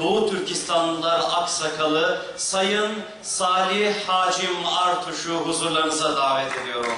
Doğu Türkistanlılar Aksakalı Sayın Salih Hacim Artuş'u huzurlarınıza davet ediyorum.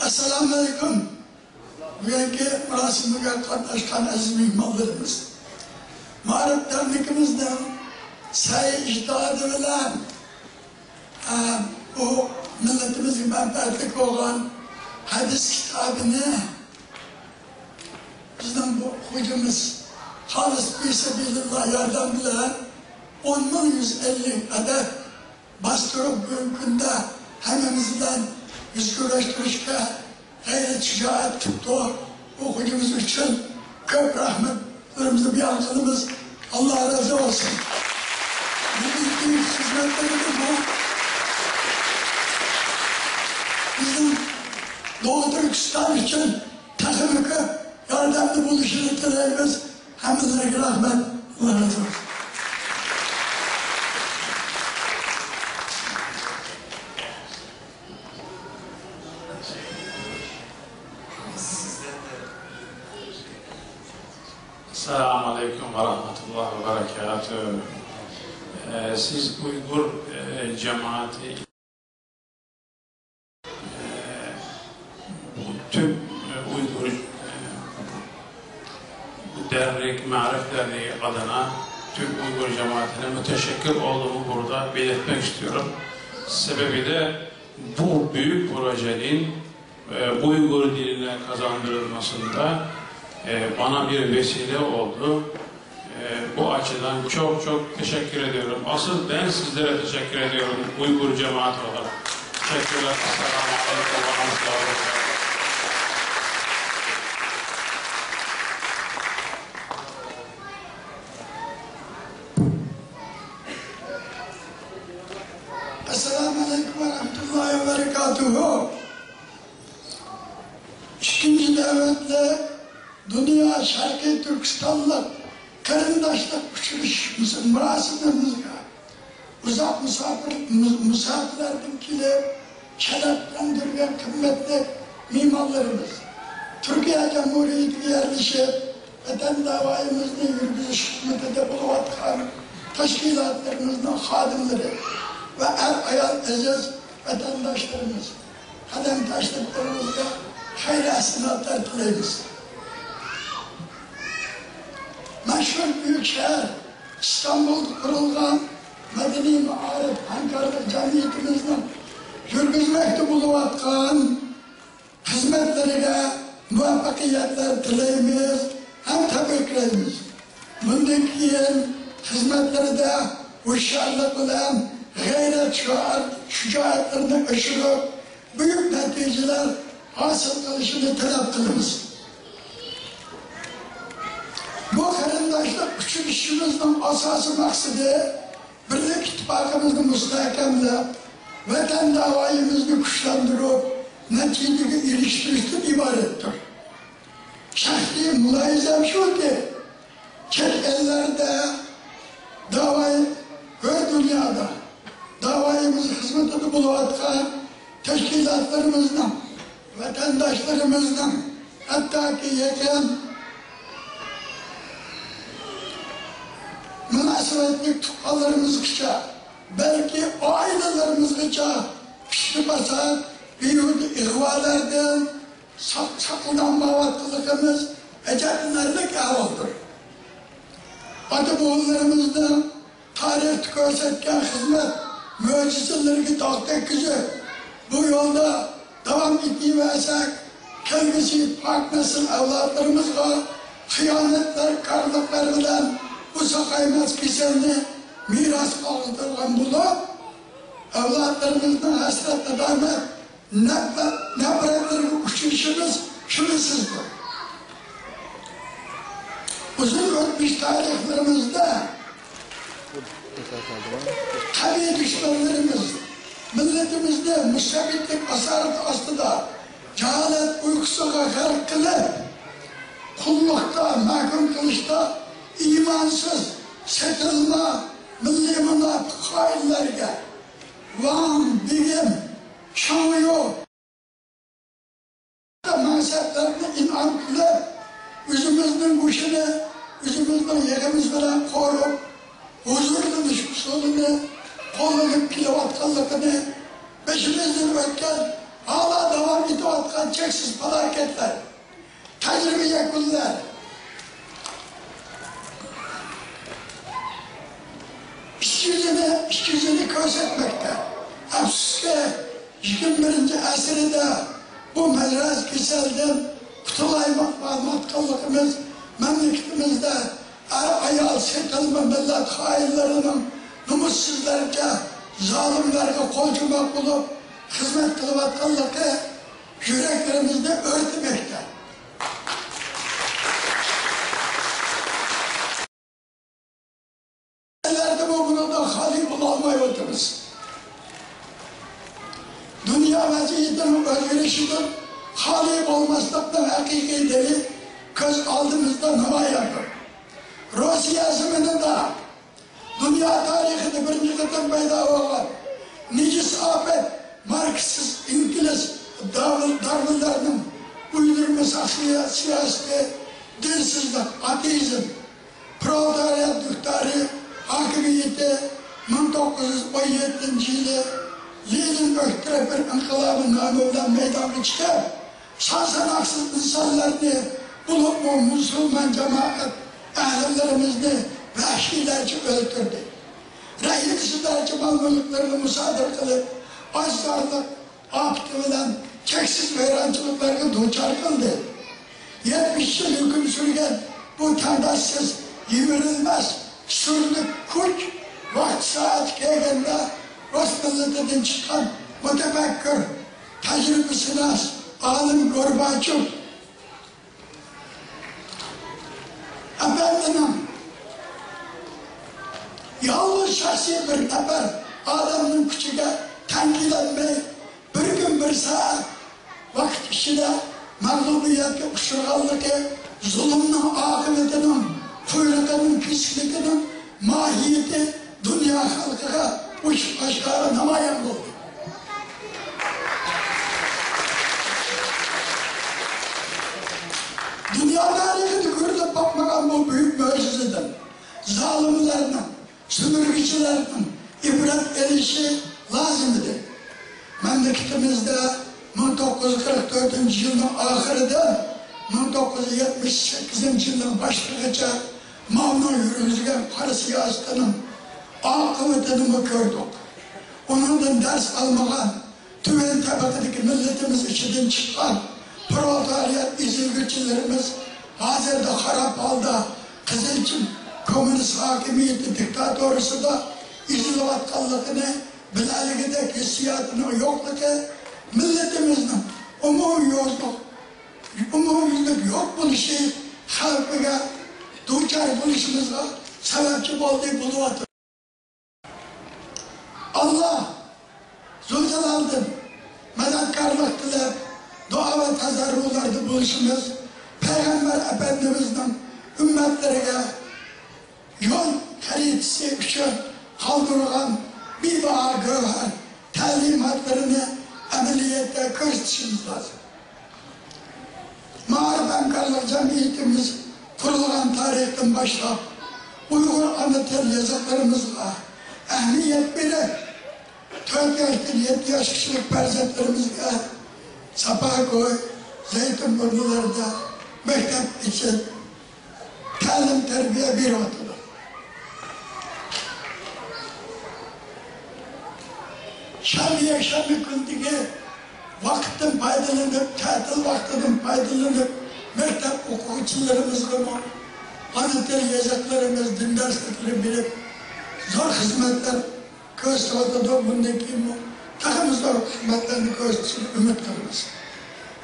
Esselamu Aleyküm. Bugünkü merasimine katlaşan aziz mihmanlarımız. Mağrib dernekimizden sayı icdadı bilen bu milletimizin menfaatlik olan hadis kitabını bizden bu hocamız halis bir sebilillah yardım bilen 10.150 adet bastırıp mümkünde hemimizden yüz güreştirişke gayret şecaat tuttu. Bu hocamız için köp rahmetlerimizi biyanlarımız Allah razı olsun. Bu büyük hizmetlerimiz bu. Bizim Doğu Türkistan için takımlıkı yardımcı buluşuluklarımız hemizlere rahmet Allah razı olsun. Selamun Aleyküm ve Rahmetullah ve Berekatuhu. Siz Uygur cemaati, tüm Uygur dernek, Ma'rif Derneği adına tüm Uygur cemaatine müteşekkir olduğumu burada belirtmek istiyorum. Sebebi de bu büyük projenin Uygur diline kazandırılmasında bana bir vesile oldu. Bu açıdan çok çok teşekkür ediyorum. Asıl ben sizlere teşekkür ediyorum Uygur cemaat olarak. Teşekkürler. Esselamu Aleyküm ve Rahmetullah. Esselamu Aleyküm ve Rahmetullahi ve Berekatuhu. İkinci davetle dünya Şarkı Türkistanlı karındaşlık uçuruşumuzun merasimlerimizde uzak misafirlerdenkiler şereflendirgen kıymetli mimarlarımız, Türkiye Cumhuriyeti yerleşip vatan davayımızda yürüyüş hizmetinde bulunan teşkilatlarımızın hadimleri ve ayal aziz vatandaşlarımız, kademtaşlıklarımızda hayırlı hasenatlar dileriz. Meşhur büyükşehir İstanbul'da kurulgan Medeni Ma'arif Ankara Cemiyetimizden yürgüzmekte bulunan hizmetlerine muvaffakiyetler dileyimiz hem tebriklerimiz. Bundaki hizmetleri de uşarlık olan gayret şücaatlarını aşırıp büyük neticeler hasıl kılışını talep kılırız. Bu karındaşlık uçuruşumuzun asası maksadı birlik ittifakımızın müstahkemle vatan davayımızı kuşlandırıp neticeye iliştirişten ibarettir. Şahsi mülahizem şu ki çek ellerde davayı ve dünyada davayımızı hizmetini bulunan teşkilatlarımızdan, vatandaşlarımızdan hatta ki yakın münasebetli tukalarımızca, belki ailelerimiz pişti basar, büyük ihvalardan saklanma vaktiliğimiz ecelilerlik ahvaldır. Adıboğullarımızdan tarih gösterken hizmet mücizeleri taktik gücü bu yolda devam ettiğimizsek, kelgisi pak nesil evlatlarımızga hıyanetler, karlıklar bilen bu sakaymaz güzelini miras kaldırgan bulup, evlatlarımızdan hasretle damet, nefretleri uçuşumuz şüphesizdir. Uzun ötmüş tarihlerimizde tabi düşmanlarımız milletimizde müştebitlik asaret aslında cehalet uykusuga gark kılıp kullukta, mahkum kılışta imansız, setilma, milli münafık hainlerge Van, Bigim, Şanlıyo mansaplarını inan kılıp yüzümüzün kuşunu, yüzümüzün yerimiz bilen korup huzurlu düşmüşlüğünü, kolluk kilovatkallıkını beşimizden ötken hala devam ediyorken çeksiz felaketler, tecrübe yekunlar, işçiliğini gözetmekte. Afsus ki 21. asırda bu mezraz keselden kutulaymaklıkımız memleketimizde ayal setilme millet hainlerinin numussuzlarca, zalimlerge kolcumak bulup hizmet kılıvatkallıkı yüreklerimizde örtmekte. Nelerde bu bunu da hali bulamıyordunuz. Dünya vaziyetinin özgürleşidir. Hali olmazlıktan hakiki deli göz aldığımızda namayandır. Rusya zamanında dünya tarihinde birinci kıtın payda olan necis afet, Marksist İngiliz darbelerinin uydurması siyaseti, dinsizlik, ateizm, proletarya diktatörü, hakimiyeti 1917 yılı Lenin öktüre bir inkılabın namıyla meydana çıkar. Sanaksız insanlarını bulup bu Müslüman cemaat ehlilerimizni vahşilerce öldürdü. Rehinsizlerce mal mülklerini müsaade kılıp azlarlık, akti bilen çeksiz veyrancılıklarına duçar kıldı. 70 yıl hüküm sürgen bu tandaşsız, yemirilmez, sürlük kuş, vakti saat gelgende Rus milletinden çıkan mütefekkir, tecrübesine alim Gorbaçov, efendim, yalnız şahsi bir nefer adamın küçüğe tenkilenmeyi bir gün bir saat vakit içinde mağlubiyete uçurganlığı, zulümün akıbetinin, kuyruğunun pisliğinin mahiyeti dünya halkına uç aşağı namayan oldu. Dünya tarihini görüp bakmadan bu büyük mucizeden, zalimlerden, sömürgecilerden ibret edişi lazımdır. Memleketimizde 1944 yılın ahirinde 1978 yılın başlangıcı mamnun yürüyüşgen para siyasetinin akıbetini gördük. Onundan ders almadan tümen tabakadaki milletimiz içinden çıkan proletariyat izilgüçülerimiz hazırda harap halda Kızılçın komünist hakimiyeti diktatörüsü da izilvatkallıkını bilaligideki hissiyatının yokluğu milletimizin umumi yüzlük yok buluşu halkına duçar buluşumuzla sebepçi olduğu buluvatır. Allah Zülcelal'dır, medetkarlık dilep, dua ve tazarrularda buluşumuz, Peygamber Efendimiz'den ümmetlerine yol haritası için kaldırılan bir bağ göğer talimatlarını ameliyette gösterişimiz lazım. Mağrib Enkarlar Cemiyetimiz kurulan tarihten başlayıp Uygur anlatır yazıtlarımızla ehemmiyet verir. 4 yaştan 7 yaş kişilik perzetlerimizle Sapakoy, Zeytinburnu'larda mektep için talim terbiye bir atılır. Şamiye Şami Kundi'ye vaqtdan foydalanib, ta'til vaqtidan foydalanib, maktab o'quvchilarimizga ana til yazıklarımız, din derslikleri bilip zor hizmetler gösterdi. Bundan keyin takımız zor hizmetlerini göstersin, ümit kılmaz.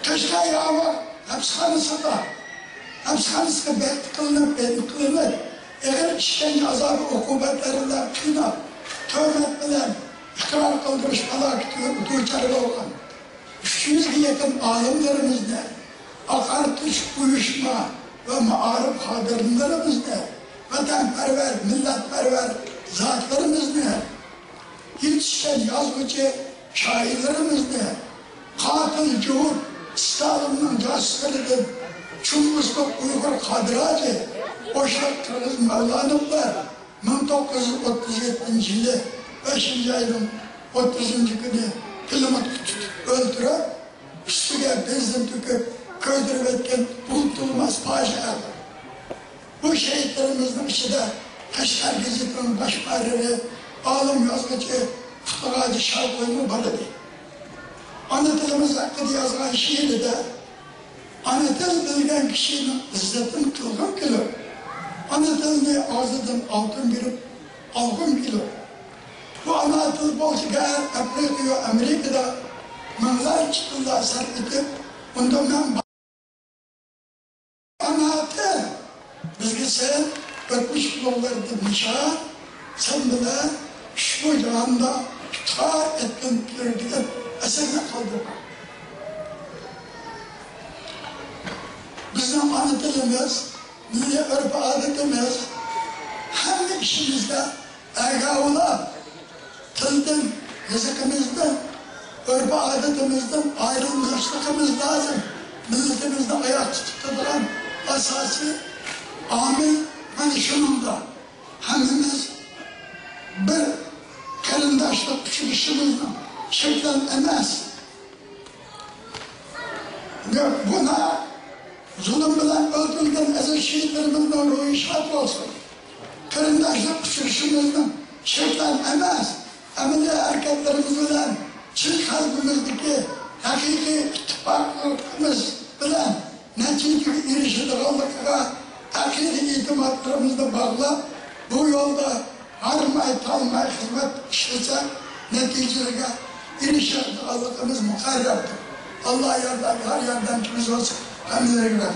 Keşke yağmur hapishanesiga belt qilinib, eğer işkence azabı ukubetlerinden qiynab, töhmet bilan iqror qildirish falokatiga duchor bo'lgan 300'e yakın alimlerimizde, akartuş uyuşma ve maarif kadınlarımızda, vatanperver, milletperver zatlarımızda, yetişen yazgıcı şairlerimizde, katil Cumhur Stalin'in gazetelerinden Çumbuslu Uygur Kadiracı, Oşak Kırgız Mevlanıklar 1937 yılı 5. ayın 30. günü kilometre öldürüp, üstüne benzin tüküp, köydürüp etken unutulmaz facia. Bu şehitlerimizin içinde Kaşgar Gazetesi'nin baş muharriri, alim yazgıcı, Futukacı Şarkoy'un vardı. Ana dilimiz hakkında yazılan şiiri de, ana dil bilgen kişinin izzetini kılgın kilo, ana dilini ağzıdan altın girip, algın kilo. Bu ana dil bolçuga Amerika'da mınlar çıktılar sarf edip, ondan ben anlatı bizge sen ötmüş yollarda nişan, sen bile şu yanda tutar etken girdiğin eserine kaldık. Bizim ana dilimiz, milli örf adetimiz, hem işimizde ergavula, tilden, yazıkımızdan, örf adetimizden ayrılmışlığımız lazım. Milletimizde ayak tutulan asası amil hani şununda hemimiz bir kelindaşlık çıkışımızdan şekillenemez. Buna zulüm bilen öldürülen ezel şehitlerimizden ruhu şart olsun. Kelindaşlık çıkışımızdan şekillenemez. Emine hareketlerimiz bilen Çin kalbimizdeki hakiki ittifakımız bilen neticeye erişilirliğine akide itimatlarımızla bağlı bu yolda harmay talmay hizmet işlese neticeye erişilirliğimiz mukarrardır. Allah her yardımcımız olsun. Hamdülillah güler.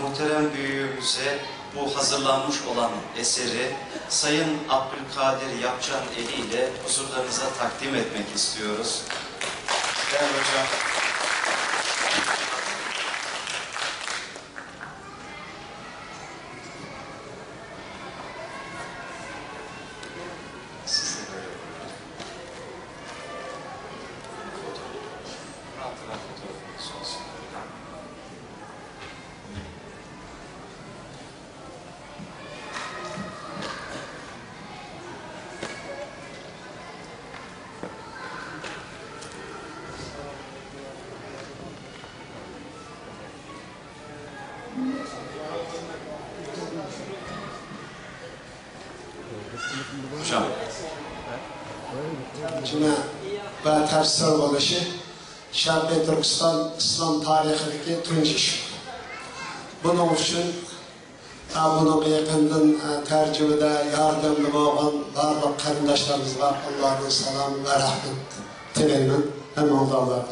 Muhterem büyüğümüze bu hazırlanmış olan eseri Sayın Abdülkadir Yapcan eliyle huzurlarınıza takdim etmek istiyoruz. Değerli hocam. Siz de böyle hatıra fotoğrafınız olsun. Hocam. Cuma ve tefsir oluşu Şarkı Türkistan İslam tarihindeki tunç iş. Bunun için bunun yakından tercümede yardımcı olan bazı kardeşlerimiz var. Allah'ın selamı ve rahmet dilerim. Hem Allah'a